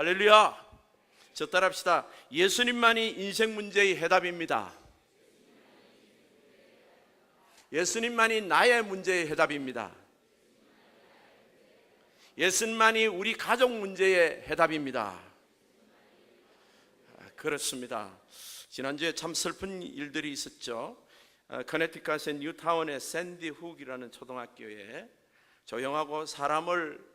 할렐루야. 저 따라합시다. 예수님만이 인생 문제의 해답입니다. 예수님만이 나의 문제의 해답입니다. 예수님만이 우리 가족 문제의 해답입니다. 그렇습니다. 지난주에 참 슬픈 일들이 있었죠. 커네티컷의 뉴타운의 샌디 훅이라는 초등학교에 조용하고 사람을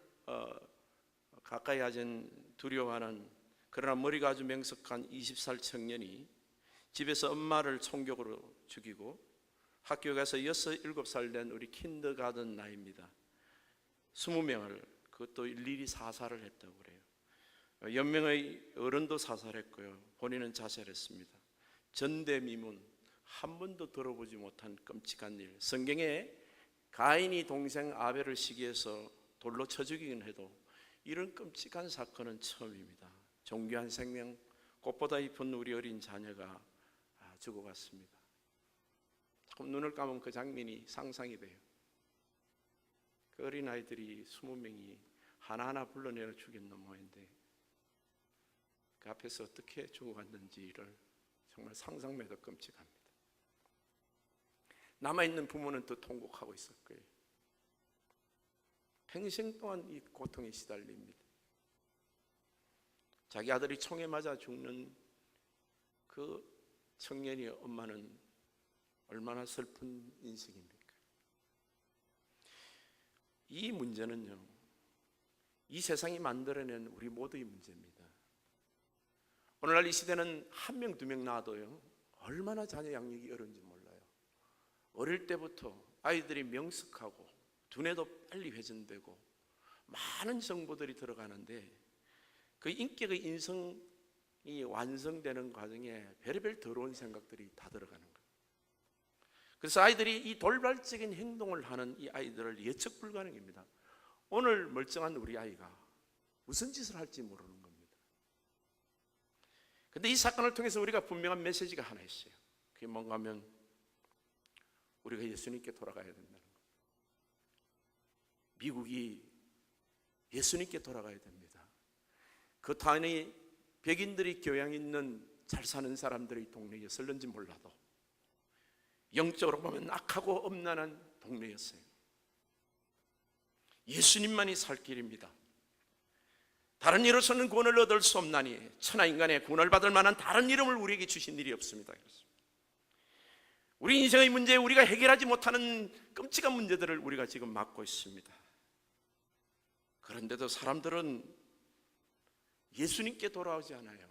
가까이 하진 두려워하는, 그러나 머리가 아주 명석한 20살 청년이 집에서 엄마를 총격으로 죽이고 학교에 가서 6, 7살 된 우리 킨더가든 나이입니다. 20명을, 그것도 일일이 사살을 했다고 그래요. 연명의 어른도 사살했고요, 본인은 자살했습니다. 전대미문, 한 번도 들어보지 못한 끔찍한 일. 성경에 가인이 동생 아벨을 시기해서 돌로 쳐 죽이긴 해도 이런 끔찍한 사건은 처음입니다. 존귀한 생명, 꽃보다 이쁜 우리 어린 자녀가 죽어갔습니다. 조금 눈을 감으면 그 장면이 상상이 돼요. 그 어린아이들이 20명이 하나하나 불러내어 죽였는 모양인데 그 앞에서 어떻게 죽어갔는지를 정말 상상매도 끔찍합니다. 남아있는 부모는 또 통곡하고 있을 거예요. 평생 동안 이 고통에 시달립니다. 자기 아들이 총에 맞아 죽는 그 청년의 엄마는 얼마나 슬픈 인생입니까? 이 문제는요, 이 세상이 만들어낸 우리 모두의 문제입니다. 오늘날 이 시대는 한 명, 두 명 낳아도요, 얼마나 자녀 양육이 어려운지 몰라요. 어릴 때부터 아이들이 명석하고 두뇌도 빨리 회전되고 많은 정보들이 들어가는데 그 인격의 인성이 완성되는 과정에 별의별 더러운 생각들이 다 들어가는 거예요. 그래서 아이들이 이 돌발적인 행동을 하는 이 아이들을 예측 불가능입니다. 오늘 멀쩡한 우리 아이가 무슨 짓을 할지 모르는 겁니다. 그런데 이 사건을 통해서 우리가 분명한 메시지가 하나 있어요. 그게 뭔가 하면 우리가 예수님께 돌아가야 된다는 거예요. 미국이 예수님께 돌아가야 됩니다. 그 타인의 백인들이 교양 있는 잘 사는 사람들의 동네였을는지 몰라도 영적으로 보면 악하고 엄난한 동네였어요. 예수님만이 살 길입니다. 다른 이로서는 구원을 얻을 수 없나니 천하인간의 구원을 받을 만한 다른 이름을 우리에게 주신 일이 없습니다. 우리 인생의 문제에 우리가 해결하지 못하는 끔찍한 문제들을 우리가 지금 맡고 있습니다. 그런데도 사람들은 예수님께 돌아오지 않아요.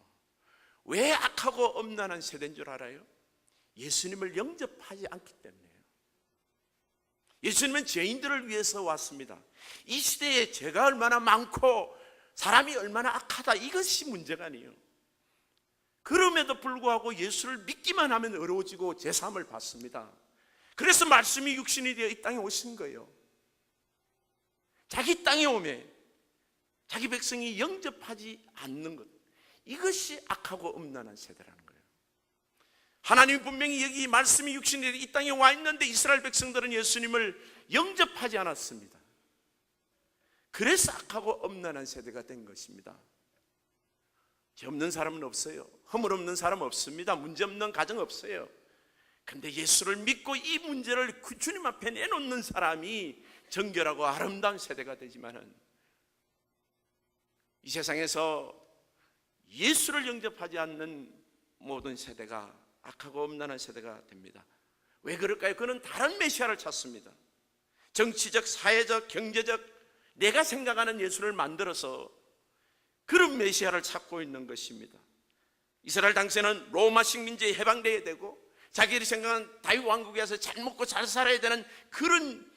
왜 악하고 엄난한 세대인 줄 알아요? 예수님을 영접하지 않기 때문이에요. 예수님은 죄인들을 위해서 왔습니다. 이 시대에 죄가 얼마나 많고 사람이 얼마나 악하다, 이것이 문제가 아니에요. 그럼에도 불구하고 예수를 믿기만 하면 어려워지고 제사함을 받습니다. 그래서 말씀이 육신이 되어 이 땅에 오신 거예요. 자기 땅에 오매 자기 백성이 영접하지 않는 것, 이것이 악하고 엄난한 세대라는 거예요. 하나님이 분명히 여기 말씀이 육신이 되어 이 땅에 와 있는데 이스라엘 백성들은 예수님을 영접하지 않았습니다. 그래서 악하고 엄난한 세대가 된 것입니다. 죄 없는 사람은 없어요. 허물 없는 사람 없습니다. 문제 없는 가정 없어요. 그런데 예수를 믿고 이 문제를 주님 앞에 내놓는 사람이 정결하고 아름다운 세대가 되지만은 이 세상에서 예수를 영접하지 않는 모든 세대가 악하고 엄난한 세대가 됩니다. 왜 그럴까요? 그는 다른 메시아를 찾습니다. 정치적, 사회적, 경제적, 내가 생각하는 예수를 만들어서 그런 메시아를 찾고 있는 것입니다. 이스라엘 당시에는 로마 식민지에 해방되어야 되고 자기들이 생각하는 다윗 왕국에서 잘 먹고 잘 살아야 되는 그런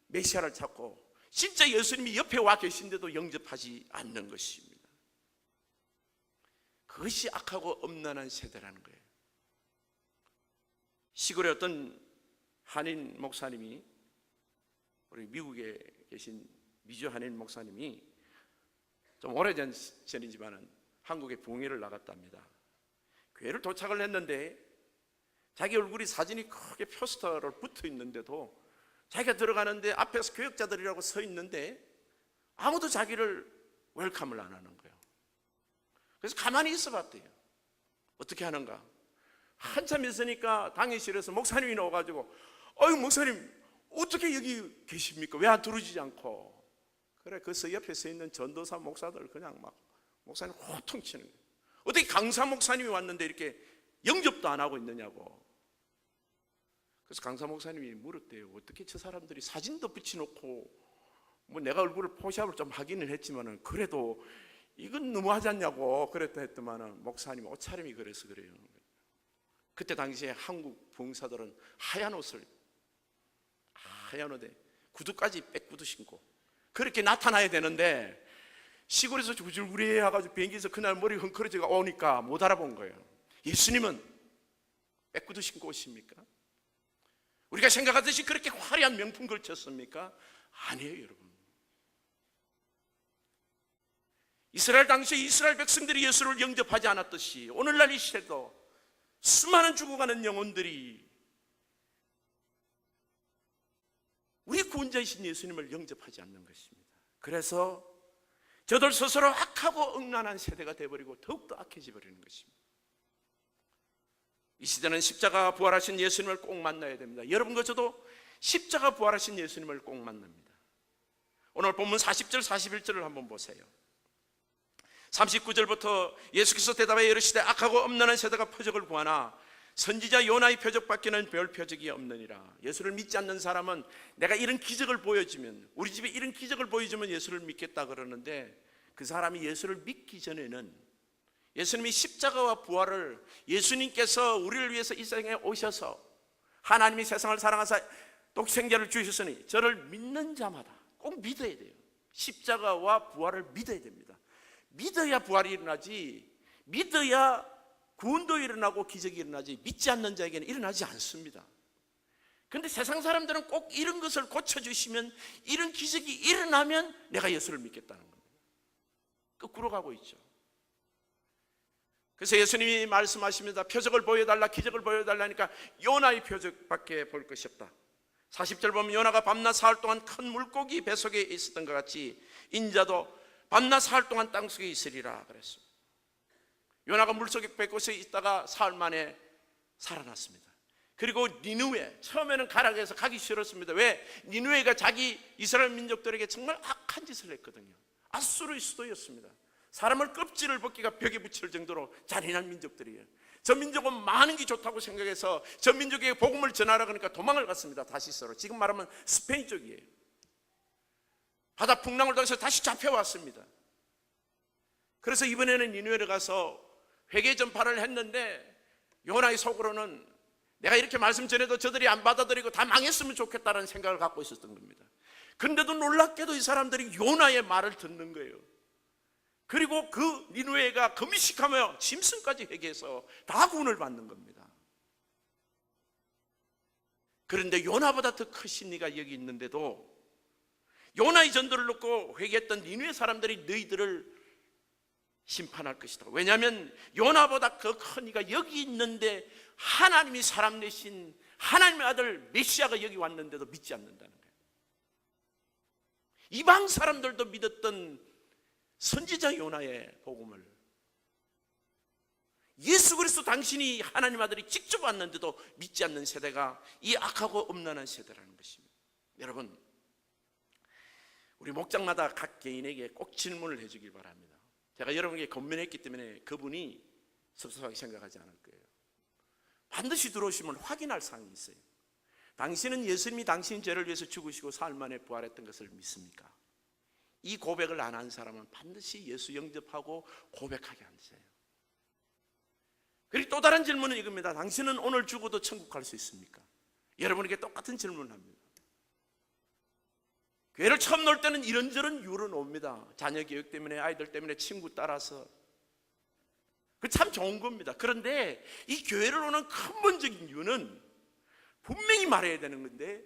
메시아를 찾고 진짜 예수님이 옆에 와 계신데도 영접하지 않는 것입니다. 그것이 악하고 엄난한 세대라는 거예요. 시골에 어떤 한인 목사님이, 우리 미국에 계신 미주 한인 목사님이 좀 오래전이지만 한국에 부흥회를 나갔답니다. 교회를 도착을 했는데 자기 얼굴이 사진이 크게 포스터로 붙어 있는데도 자기가 들어가는데 앞에서 교역자들이라고 서 있는데 아무도 자기를 웰컴을 안 하는 거예요. 그래서 가만히 있어 봤대요. 어떻게 하는가? 한참 있으니까 당회실에서 목사님이 나와가지고, 어이 목사님 어떻게 여기 계십니까? 왜 안 들어오지 않고? 그래, 그 옆에 서 있는 전도사 목사들 그냥 막 목사님 호통치는 거예요. 어떻게 강사 목사님이 왔는데 이렇게 영접도 안 하고 있느냐고. 그래서 강사 목사님이 물었대요. 어떻게 저 사람들이 사진도 붙여놓고, 뭐 내가 얼굴을 포샵을 좀 하기는 했지만은 그래도 이건 너무하지 않냐고 그랬다 했더만은 목사님 옷차림이 그래서 그래요. 그때 당시에 한국 부흥사들은 하얀 옷을, 하얀 옷에 구두까지 백구두 신고 그렇게 나타나야 되는데, 시골에서 우줄우리해가지고 비행기에서 그날 머리 흥커러지가 오니까 못 알아본 거예요. 예수님은 백구두 신고 오십니까? 우리가 생각하듯이 그렇게 화려한 명품 걸쳤습니까? 아니에요, 여러분. 이스라엘 당시에 이스라엘 백성들이 예수를 영접하지 않았듯이 오늘날 이 시대도 수많은 죽어가는 영혼들이 우리 구원자이신 예수님을 영접하지 않는 것입니다. 그래서 저들 스스로 악하고 억란한 세대가 되어버리고 더욱더 악해져 버리는 것입니다. 이 시대는 십자가 부활하신 예수님을 꼭 만나야 됩니다. 여러분과 저도 십자가 부활하신 예수님을 꼭 만납니다. 오늘 본문 40절 41절을 한번 보세요. 39절부터 예수께서 대답하여 이르시되 악하고 엄란한 세대가 표적을 구하나 선지자 요나의 표적밖에는 별 표적이 없느니라. 예수를 믿지 않는 사람은 내가 이런 기적을 보여주면, 우리 집에 이런 기적을 보여주면 예수를 믿겠다 그러는데, 그 사람이 예수를 믿기 전에는 예수님이 십자가와 부활을, 예수님께서 우리를 위해서 이 세상에 오셔서 하나님이 세상을 사랑하사 독생자를 주셨으니 저를 믿는 자마다 꼭 믿어야 돼요. 십자가와 부활을 믿어야 됩니다. 믿어야 부활이 일어나지, 믿어야 구원도 일어나고 기적이 일어나지, 믿지 않는 자에게는 일어나지 않습니다. 그런데 세상 사람들은 꼭 이런 것을 고쳐주시면, 이런 기적이 일어나면 내가 예수를 믿겠다는 겁니다. 거꾸로 가고 있죠. 그래서 예수님이 말씀하십니다. 표적을 보여달라, 기적을 보여달라니까 요나의 표적밖에 볼 것이 없다. 40절 보면 요나가 밤낮 사흘 동안 큰 물고기 뱃속에 있었던 것 같이 인자도 밤낮 사흘 동안 땅속에 있으리라 그랬습니다. 요나가 물속에 뱃곳에 있다가 사흘 만에 살아났습니다. 그리고 니느웨, 처음에는 가락에서 가기 싫었습니다. 왜? 니느웨가 자기 이스라엘 민족들에게 정말 악한 짓을 했거든요. 아수르의 수도였습니다. 사람을 껍질을 벗기가 벽에 붙일 정도로 잔인한 민족들이에요. 저 민족은 많은 게 좋다고 생각해서 저 민족에게 복음을 전하라 그러니까 도망을 갔습니다. 다시서로. 지금 말하면 스페인 쪽이에요. 바다 풍랑을 통해서 다시 잡혀왔습니다. 그래서 이번에는 니느웨를 가서 회개 전파를 했는데, 요나의 속으로는 내가 이렇게 말씀 전해도 저들이 안 받아들이고 다 망했으면 좋겠다는 생각을 갖고 있었던 겁니다. 그런데도 놀랍게도 이 사람들이 요나의 말을 듣는 거예요. 그리고 그 니느웨가 금식하며 짐승까지 회개해서 다 구원을 받는 겁니다. 그런데 요나보다 더 크신 이가 여기 있는데도 요나의 전도를 듣고 회개했던 니느웨 사람들이 너희들을 심판할 것이다. 왜냐하면 요나보다 더 큰 이가 여기 있는데 하나님이 사람 내신 하나님의 아들 메시아가 여기 왔는데도 믿지 않는다는 거예요. 이방 사람들도 믿었던 선지자 요나의 복음을, 예수 그리스도 당신이 하나님 아들이 직접 왔는데도 믿지 않는 세대가 이 악하고 엄란한 세대라는 것입니다. 여러분, 우리 목장마다 각 개인에게 꼭 질문을 해주길 바랍니다. 제가 여러분에게 권면했기 때문에 그분이 섭섭하게 생각하지 않을 거예요. 반드시 들어오시면 확인할 사항이 있어요. 당신은 예수님이 당신 죄를 위해서 죽으시고 사흘 만에 부활했던 것을 믿습니까? 이 고백을 안 한 사람은 반드시 예수 영접하고 고백하게 하세요. 그리고 또 다른 질문은 이겁니다. 당신은 오늘 죽어도 천국 갈 수 있습니까? 여러분에게 똑같은 질문을 합니다. 교회를 처음 넣을 때는 이런저런 이유로 놉니다. 자녀 교육 때문에, 아이들 때문에, 친구 따라서. 그 참 좋은 겁니다. 그런데 이 교회를 오는 근본적인 이유는 분명히 말해야 되는 건데,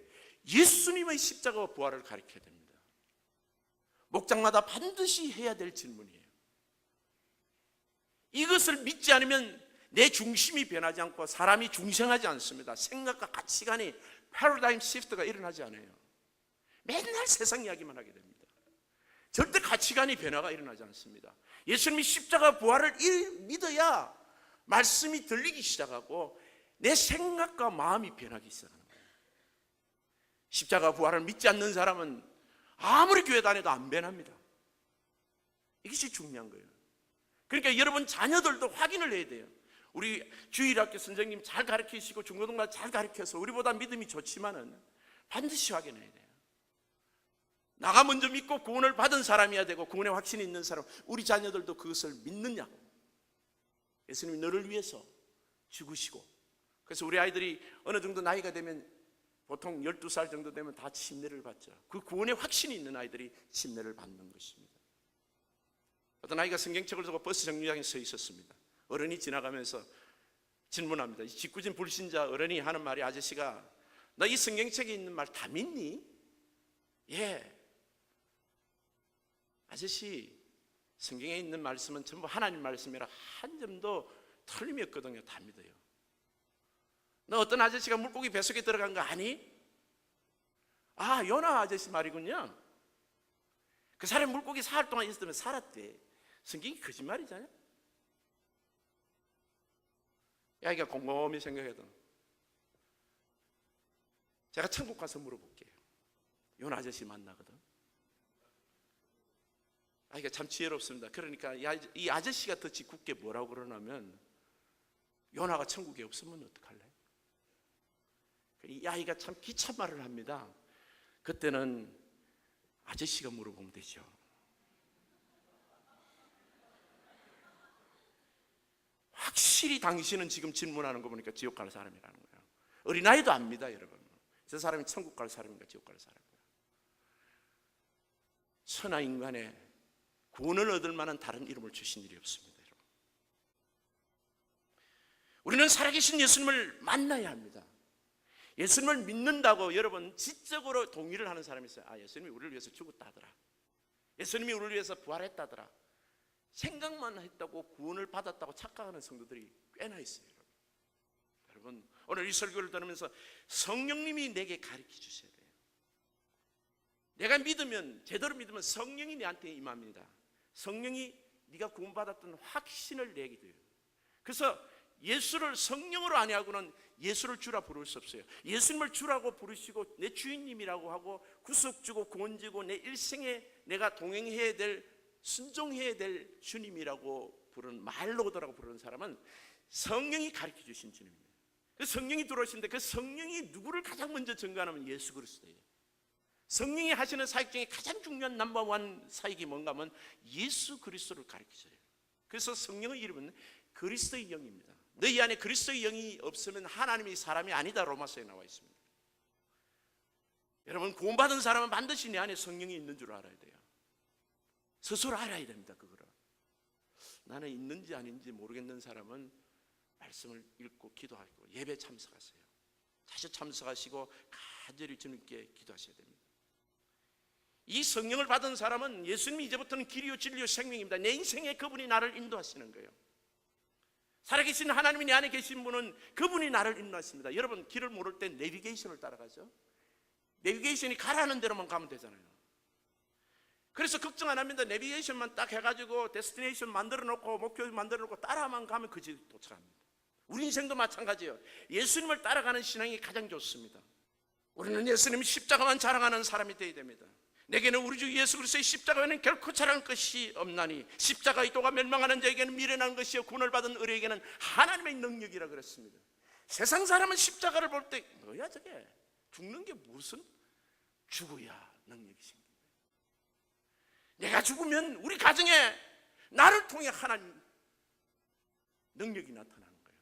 예수님의 십자가와 부활을 가르쳐야 됩니다. 목장마다 반드시 해야 될 질문이에요. 이것을 믿지 않으면 내 중심이 변하지 않고 사람이 중생하지 않습니다. 생각과 가치관이 패러다임 시프트가 일어나지 않아요. 맨날 세상 이야기만 하게 됩니다. 절대 가치관이 가치관의 변화가 일어나지 않습니다. 예수님이 십자가 부활을 믿어야 말씀이 들리기 시작하고 내 생각과 마음이 변하기 시작하는 거예요. 십자가 부활을 믿지 않는 사람은 아무리 교회 다녀도 안 변합니다. 이것이 중요한 거예요. 그러니까 여러분 자녀들도 확인을 해야 돼요. 우리 주일학교 선생님 잘 가르치시고 중고등부 잘 가르쳐서 우리보다 믿음이 좋지만은 반드시 확인해야 돼요. 나가 먼저 믿고 구원을 받은 사람이어야 되고 구원의 확신이 있는 사람, 우리 자녀들도 그것을 믿느냐고. 예수님이 너를 위해서 죽으시고, 그래서 우리 아이들이 어느 정도 나이가 되면 보통 12살 정도 되면 다 침례를 받죠. 그 구원의 확신이 있는 아이들이 침례를 받는 것입니다. 어떤 아이가 성경책을 두고 버스 정류장에 서 있었습니다. 어른이 지나가면서 질문합니다. 이 짓궂은 불신자 어른이 하는 말이, 아저씨가 너 이 성경책에 있는 말 다 믿니? 예. 아저씨, 성경에 있는 말씀은 전부 하나님 말씀이라 한 점도 틀림이 없거든요. 다 믿어요. 너 어떤 아저씨가 물고기 뱃속에 들어간 거 아니? 아, 요나 아저씨 말이군요. 그 사람이 물고기 사흘 동안 있었다면 살았대. 성경이 거짓말이잖아요. 아이가 곰곰이 생각해도 제가 천국 가서 물어볼게요. 요나 아저씨 만나거든. 아이가 참 지혜롭습니다. 그러니까 이 아저씨가 더 짓궂게 뭐라고 그러냐면, 요나가 천국에 없으면 어떡할래? 이 아이가 참 기참 말을 합니다. 그때는 아저씨가 물어보면 되죠. 확실히 당신은 지금 질문하는 거 보니까 지옥 갈 사람이라는 거예요. 어린아이도 압니다, 여러분. 저 사람이 천국 갈 사람인가 지옥 갈 사람인가. 천하 인간의 구원을 얻을 만한 다른 이름을 주신 일이 없습니다, 여러분. 우리는 살아계신 예수님을 만나야 합니다. 예수님을 믿는다고 여러분 지적으로 동의를 하는 사람이 있어요. 아, 예수님이 우리를 위해서 죽었다더라. 예수님이 우리를 위해서 부활했다더라. 생각만 했다고 구원을 받았다고 착각하는 성도들이 꽤나 있어요. 여러분, 오늘 이 설교를 들으면서 성령님이 내게 가르쳐 주셔야 돼요. 내가 믿으면, 제대로 믿으면 성령이 내한테 임합니다. 성령이 네가 구원받았던 확신을 내게 돼요. 그래서 예수를 성령으로 아니하고는 예수를 주라 부를 수 없어요. 예수님을 주라고 부르시고 내 주인님이라고 하고 구속주고 구원주고 내 일생에 내가 동행해야 될, 순종해야 될 주님이라고 부르는, 말로더라고 부르는 사람은 성령이 가르쳐 주신 주님입니다. 그 성령이 들어오시는데 그 성령이 누구를 가장 먼저 증거하냐면 예수 그리스도예요. 성령이 하시는 사역 중에 가장 중요한 넘버원 사역이 뭔가 하면 예수 그리스도를 가르쳐줘요. 그래서 성령의 이름은 그리스도의 영입니다. 너희 안에 그리스도의 영이 없으면 하나님이 사람이 아니다, 로마서에 나와 있습니다. 여러분, 구원받은 사람은 반드시 내 안에 성령이 있는 줄 알아야 돼요. 스스로 알아야 됩니다. 그거를. 나는 있는지 아닌지 모르겠는 사람은 말씀을 읽고 기도하고 예배 참석하세요. 자주 참석하시고 간절히 주님께 기도하셔야 됩니다. 이 성령을 받은 사람은 예수님이 이제부터는 길이요 진리요 생명입니다. 내 인생에 그분이 나를 인도하시는 거예요. 살아계신 하나님이 내 안에 계신 분은 그분이 나를 인도하십니다. 여러분, 길을 모를 때 내비게이션을 따라가죠. 내비게이션이 가라는 대로만 가면 되잖아요. 그래서 걱정 안 합니다. 내비게이션만 딱 해가지고 데스티네이션 만들어 놓고 목표 만들어 놓고 따라만 가면 그 집 도착합니다. 우리 인생도 마찬가지예요. 예수님을 따라가는 신앙이 가장 좋습니다. 우리는 예수님 십자가만 자랑하는 사람이 되어야 됩니다. 내게는 우리 주 예수 그리스도의 십자가에는 결코 자랑할 것이 없나니 십자가의 도가 멸망하는 자에게는 미련한 것이요 구원을 받은 의뢰에게는 하나님의 능력이라 그랬습니다. 세상 사람은 십자가를 볼 때 뭐야 저게, 죽는 게 무슨, 죽어야 능력이 생깁니다. 내가 죽으면 우리 가정에 나를 통해 하나님 능력이 나타나는 거예요.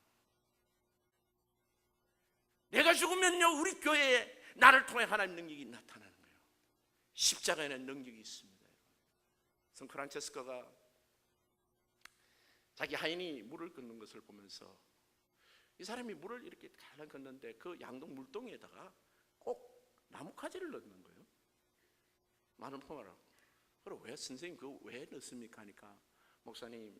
내가 죽으면요 우리 교회에 나를 통해 하나님 능력이 나타나는 거예요. 십자가에는 능력이 있습니다. 성 프란체스코가 자기 하인이 물을 걷는 것을 보면서 이 사람이 물을 이렇게 갈라 걷는데 그 양동 물동에다가 꼭 나뭇가지를 넣는 거예요. 많은 포마라고. 그럼 왜 선생님 그거 왜 넣습니까? 하니까 목사님,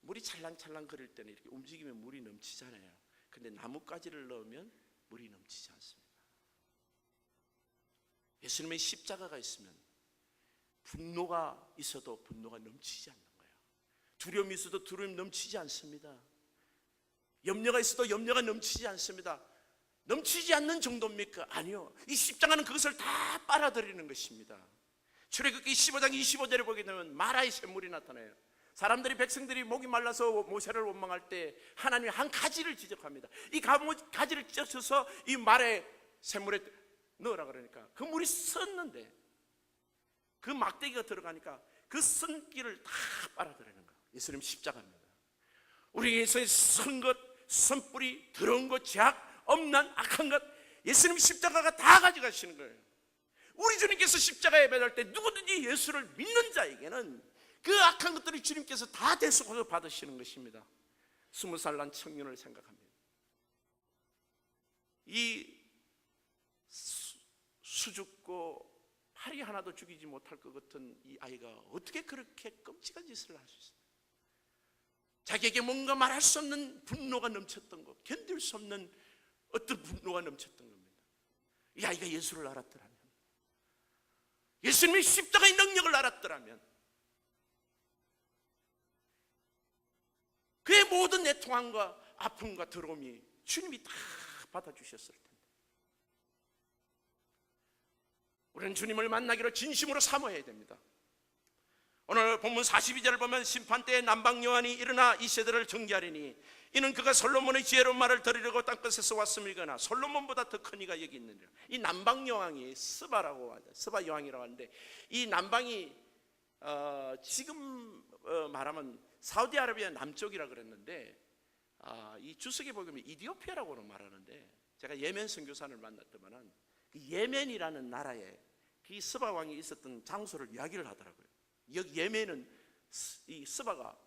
물이 찰랑찰랑 거릴 때는 이렇게 움직이면 물이 넘치잖아요. 근데 나뭇가지를 넣으면 물이 넘치지 않습니다. 예수님의 십자가가 있으면 분노가 있어도 분노가 넘치지 않는 거예요. 두려움이 있어도 두려움이 넘치지 않습니다. 염려가 있어도 염려가 넘치지 않습니다. 넘치지 않는 정도입니까? 아니요. 이 십자가는 그것을 다 빨아들이는 것입니다. 출애굽기 15장 25절에 보게 되면 마라의 샘물이 나타나요. 사람들이, 백성들이 목이 말라서 모세를 원망할 때 하나님이 한 가지를 지적합니다. 이 가지를 찢어서 이 마라의 샘물에 넣으라 그러니까 그 물이 썼는데 그 막대기가 들어가니까 그 쓴기를 다 빨아들이는 거예요. 예수님 십자가입니다. 우리에게서 선 것, 선뿌리, 더러운 것, 죄악, 엄난, 악한 것, 예수님 십자가가 다 가져가시는 거예요. 우리 주님께서 십자가에 매달 때 누구든지 예수를 믿는 자에게는 그 악한 것들이 주님께서 다 대속해서 받으시는 것입니다. 20살 난 청년을 생각합니다. 이 수줍고 팔이 하나도 죽이지 못할 것 같은 이 아이가 어떻게 그렇게 끔찍한 짓을 할 수 있어요? 자기에게 뭔가 말할 수 없는 분노가 넘쳤던 것, 견딜 수 없는 어떤 분노가 넘쳤던 겁니다. 이 아이가 예수를 알았더라면, 예수님의 십자가의 능력을 알았더라면 그의 모든 애통함과 아픔과 더러움이 주님이 다 받아주셨을 텐데. 우리는 주님을 만나기로 진심으로 사모해야 됩니다. 오늘 본문 42절을 보면 심판 때에 남방 여호와니 일어나 이 세대를 정죄하리니 이는 그가 솔로몬의 지혜로운 말을 들으려고 땅끝에서 왔음이거나 솔로몬보다 더 큰 이가 여기 있느니라. 이 남방 여왕이 스바라고 하죠. 스바 여왕이라고 하는데 이 남방이 지금 말하면 사우디아라비아 남쪽이라 그랬는데 이 주석에 보면 이디오피아라고는 말하는데 제가 예멘 선교사를 만났더만은 그 예멘이라는 나라에 이 스바 왕이 있었던 장소를 이야기를 하더라고요. 여기 예멘은 이 스바가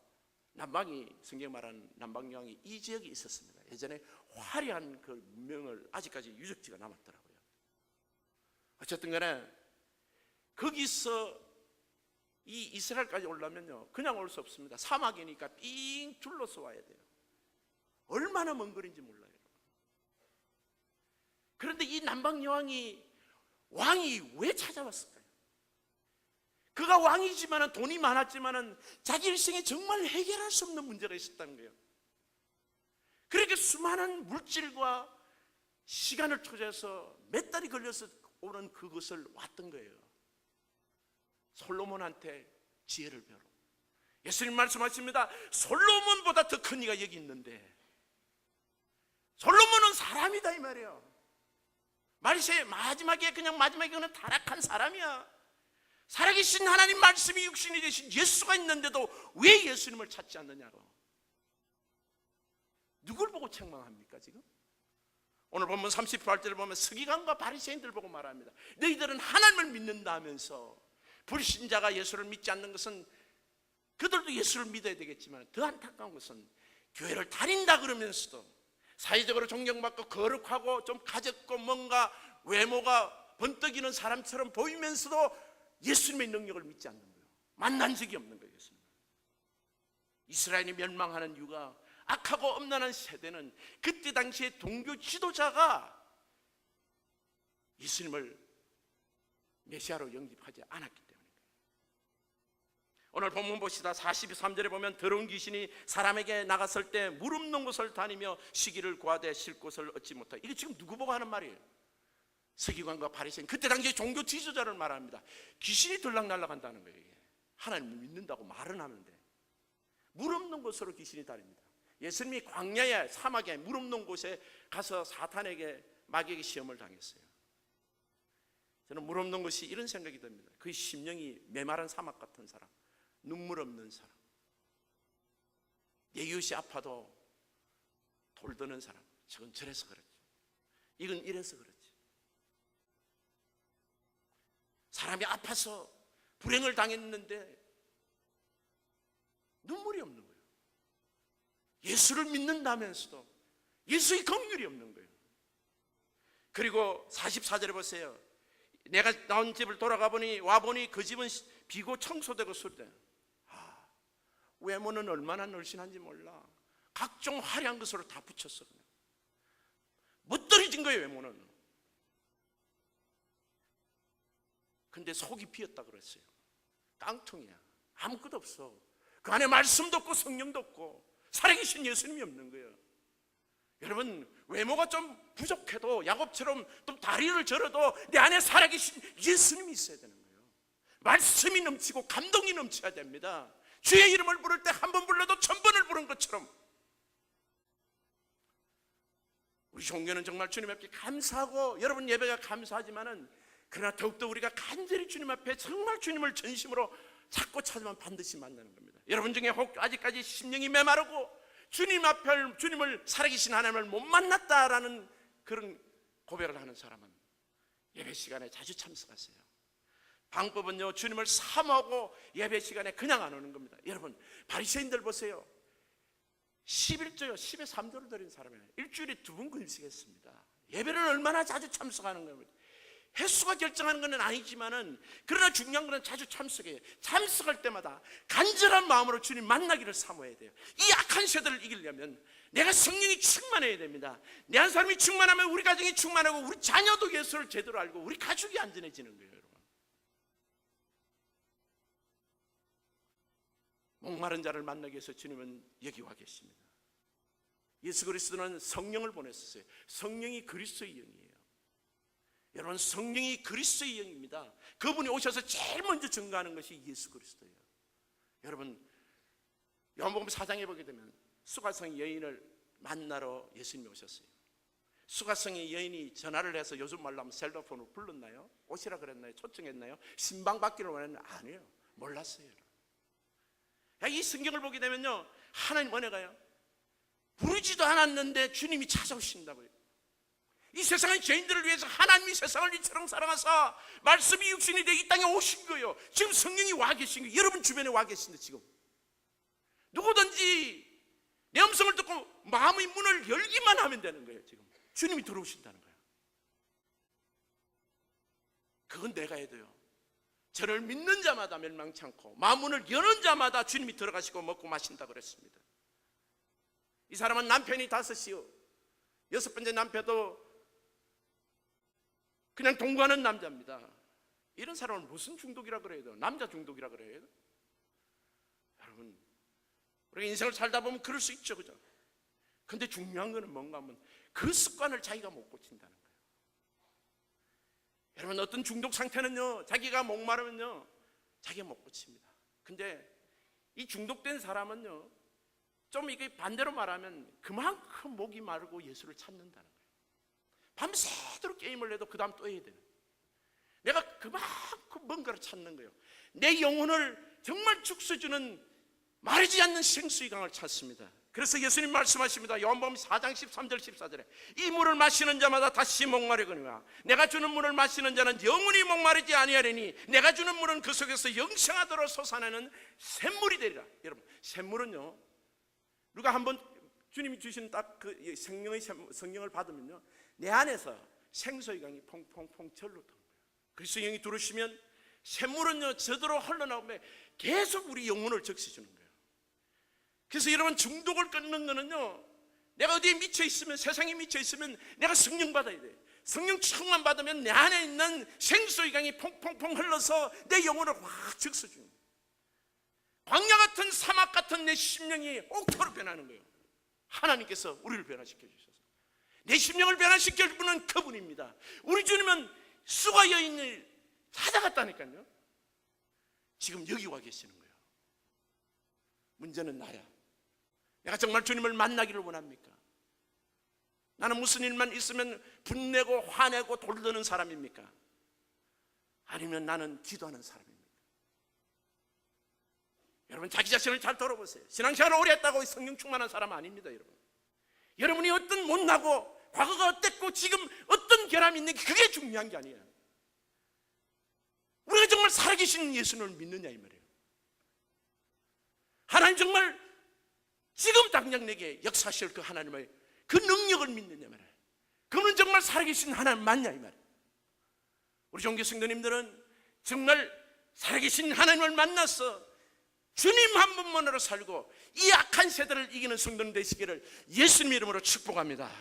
남방이 성경 말하는 남방 여왕이 이 지역에 있었습니다. 예전에 화려한 그 문명을 아직까지 유적지가 남았더라고요. 어쨌든 간에 거기서 이 이스라엘까지 오려면요 그냥 올 수 없습니다. 사막이니까 삥 둘러서 와야 돼요. 얼마나 먼 거리인지 몰라요. 그런데 이 남방 여왕이 왜 찾아왔을까요? 그가 왕이지만 돈이 많았지만 자기 일생에 정말 해결할 수 없는 문제가 있었다는 거예요. 그렇게 수많은 물질과 시간을 투자해서 몇 달이 걸려서 오는 그것을 왔던 거예요. 솔로몬한테 지혜를 배우러. 예수님 말씀하십니다. 솔로몬보다 더 큰 이가 여기 있는데, 솔로몬은 사람이다 이 말이에요. 마지막에 그는 타락한 사람이야. 살아계신 하나님 말씀이 육신이 되신 예수가 있는데도 왜 예수님을 찾지 않느냐고. 누굴 보고 책망합니까 지금? 오늘 본문 38절을 보면 서기관과 바리새인들 보고 말합니다. 너희들은 하나님을 믿는다면서 불신자가 예수를 믿지 않는 것은 그들도 예수를 믿어야 되겠지만 더 안타까운 것은 교회를 다닌다 그러면서도 사회적으로 존경받고 거룩하고 좀 가졌고 뭔가 외모가 번뜩이는 사람처럼 보이면서도 예수님의 능력을 믿지 않는 거예요. 만난 적이 없는 거예요. 예수님. 이스라엘이 멸망하는 이유가 악하고 엄난한 세대는 그때 당시에 동교 지도자가 예수님을 메시아로 영접하지 않았기 때문입니다. 오늘 본문 봅시다. 43절에 보면 더러운 귀신이 사람에게 나갔을 때 물 없는 곳을 다니며 쉬기를 구하되 쉴 곳을 얻지 못하고. 이게 지금 누구 보고 하는 말이에요? 서기관과 바리새인, 그때 당시 종교 지도자를 말합니다. 귀신이 들락날락한다는 거예요. 이게. 하나님을 믿는다고 말은 하는데 물 없는 곳으로 귀신이 다닙니다. 예수님이 광야에 사막에 물 없는 곳에 가서 사탄에게 마귀에게 시험을 당했어요. 저는 물 없는 곳이 이런 생각이 듭니다. 그 심령이 메마른 사막 같은 사람, 눈물 없는 사람, 내 이웃이 아파도 돌드는 사람. 저건 저래서 그렇지, 이건 이래서 그렇지. 사람이 아파서 불행을 당했는데 눈물이 없는 거예요. 예수를 믿는다면서도 예수의 긍휼이 없는 거예요. 그리고 44절에 보세요. 내가 나온 집을 돌아가 보니 와보니 그 집은 비고 청소되고 수리돼. 외모는 얼마나 늘씬한지 몰라. 각종 화려한 것으로 다 붙였어. 그냥 멋들어진 거예요. 외모는. 근데 속이 비었다 그랬어요. 깡통이야. 아무것도 없어. 그 안에 말씀도 없고 성령도 없고 살아계신 예수님이 없는 거예요. 여러분, 외모가 좀 부족해도 야곱처럼 좀 다리를 절어도 내 안에 살아계신 예수님이 있어야 되는 거예요. 말씀이 넘치고 감동이 넘쳐야 됩니다. 주의 이름을 부를 때 한 번 불러도 1000번을 부른 것처럼 우리 종교는 정말 주님 앞에 감사하고 여러분 예배가 감사하지만은 그러나 더욱더 우리가 간절히 주님 앞에 정말 주님을 전심으로 찾고 찾으면 반드시 만나는 겁니다. 여러분 중에 혹 아직까지 심령이 메마르고 주님 앞에 주님을 살아계신 하나님을 못 만났다라는 그런 고백을 하는 사람은 예배 시간에 자주 참석하세요. 방법은요, 주님을 사모하고 예배 시간에 그냥 안 오는 겁니다. 여러분, 바리새인들 보세요. 11조요 10에 3조를 드린 사람이에요. 일주일에 2번 금식했습니다. 예배를 얼마나 자주 참석하는 겁니다. 횟수가 결정하는 것은 아니지만은 그러나 중요한 것은 자주 참석해요. 참석할 때마다 간절한 마음으로 주님 만나기를 사모해야 돼요. 이 악한 세대를 이기려면 내가 성령이 충만해야 됩니다. 내 한 사람이 충만하면 우리 가정이 충만하고 우리 자녀도 예수를 제대로 알고 우리 가족이 안전해지는 거예요. 여러분, 목마른 자를 만나기 위해서 주님은 여기 와 계십니다. 예수 그리스도는 성령을 보냈었어요. 성령이 그리스도의 영이에요. 여러분, 성령이 그리스도의 영입니다. 그분이 오셔서 제일 먼저 증거하는 것이 예수 그리스도예요. 여러분, 요한복음 4장에 보게 되면 수가성 여인을 만나러 예수님이 오셨어요. 수가성의 여인이 전화를 해서 요즘 말로 하면 셀로폰으로 불렀나요? 오시라 그랬나요? 초청했나요? 신방 받기를 원했나요? 아니에요. 몰랐어요. 이 성경을 보게 되면요, 하나님 은혜가요, 부르지도 않았는데 주님이 찾아오신다고요. 이 세상의 죄인들을 위해서 하나님이 세상을 이처럼 사랑하사 말씀이 육신이 되어 이 땅에 오신 거예요. 지금 성령이 와 계신 거예요. 여러분 주변에 와 계신데 지금 누구든지 내 음성을 듣고 마음의 문을 열기만 하면 되는 거예요. 지금 주님이 들어오신다는 거예요. 그건 내가 해도요, 저를 믿는 자마다 멸망치 않고 마음문을 여는 자마다 주님이 들어가시고 먹고 마신다고 그랬습니다. 이 사람은 남편이 5이요 6번째 남편도 그냥 동거하는 남자입니다. 이런 사람을 무슨 중독이라 그래야 돼요? 남자 중독이라 그래야 돼요? 여러분, 우리가 인생을 살다 보면 그럴 수 있죠, 그죠? 근데 중요한 거는 뭔가 하면 그 습관을 자기가 못 고친다는 거예요. 여러분, 어떤 중독 상태는요, 자기가 목마르면요 자기가 못 고칩니다. 근데 이 중독된 사람은요, 좀 이게 반대로 말하면 그만큼 목이 마르고 예수를 찾는다는 거예요. 밤새도록 게임을 해도 그 다음 또 해야 돼요. 내가 그만큼 뭔가를 찾는 거예요. 내 영혼을 정말 죽서주는 마르지 않는 생수의 강을 찾습니다. 그래서 예수님 말씀하십니다. 요한복음 4장 13절 14절에 이 물을 마시는 자마다 다시 목마르거니와 내가 주는 물을 마시는 자는 영원히 목마르지 아니하리니 내가 주는 물은 그 속에서 영생하도록 솟아내는 샘물이 되리라. 여러분, 샘물은요, 누가 한번 주님이 주신 딱 그 성령을 받으면요, 내 안에서 생수의 강이 퐁퐁퐁 절로 터는 거예요. 그리스도 영이 들어오시면 샘물은요 저대로 흘러나오면 계속 우리 영혼을 적셔주는 거예요. 그래서 여러분, 중독을 끊는 거는요, 내가 어디에 미쳐 있으면, 세상에 미쳐 있으면 내가 성령 받아야 돼. 성령 충만 받으면 내 안에 있는 생수의 강이 퐁퐁퐁 흘러서 내 영혼을 확 적셔주는 거예요. 광야 같은 사막 같은 내 심령이 옥토로 변하는 거예요. 하나님께서 우리를 변화시켜 주셔서 내 심령을 변화시킬 분은 그분입니다. 우리 주님은 수가 여인을 찾아갔다니까요. 지금 여기 와 계시는 거예요. 문제는 나야. 내가 정말 주님을 만나기를 원합니까? 나는 무슨 일만 있으면 분내고 화내고 돌드는 사람입니까? 아니면 나는 기도하는 사람입니까? 여러분, 자기 자신을 잘 돌아보세요. 신앙생활을 오래 했다고 성령 충만한 사람 아닙니다. 여러분, 여러분이 어떤 못나고 과거가 어땠고 지금 어떤 결함이 있는 게 그게 중요한 게 아니에요. 우리가 정말 살아계신 예수님을 믿느냐 이 말이에요. 하나님 정말 지금 당장 내게 역사하실 그 하나님의 그 능력을 믿느냐 말이에요. 그분은 정말 살아계신 하나님 맞냐 이 말이에요. 우리 종교 성도님들은 정말 살아계신 하나님을 만나서 주님 한 분만으로 살고 이 악한 세대를 이기는 성도님 되시기를 예수님 이름으로 축복합니다.